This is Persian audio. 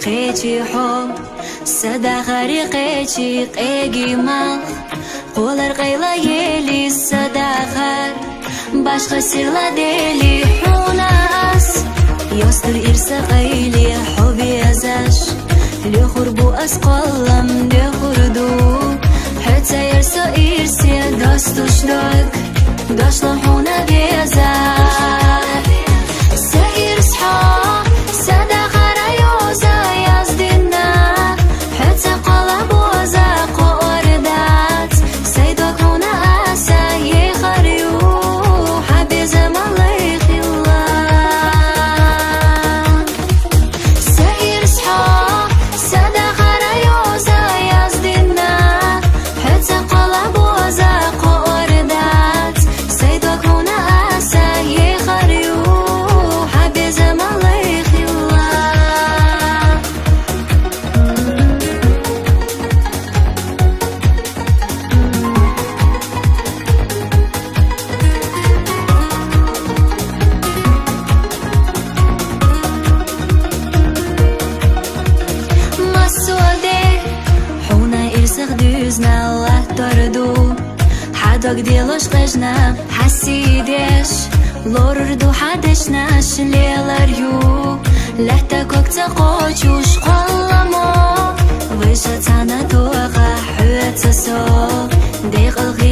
قيتي حب سدا غري قيتي قيجي مال قولر قيلا يلي سدا غر باشقا سيرلا ديلي حوناس يستر إرسا قيلي حبي أزاش لخربو أسقلم لخردو حتى يرسا إرسي داستوش داك داش لحونا بيزار سير صحا سدا غرا يوزا يزدنا حتى قلب وزاق وردات سيدك هنا أسا يخريو حبي زمان ليخ الله سير صحا سدا غرا يوزا يزدنا حتى قلب وزاق وردات سيدك هنا أسا يخريو حبي زمان ليخ الله مسودة حونا إرسخ دوزنا الله تردو حداك ديلوش قجنا حسيدش لوردو حدشناش ليلر يو لحتا كوكتا قوچوش قلمو ويشا تانا توغا حوة تسو ديق الغي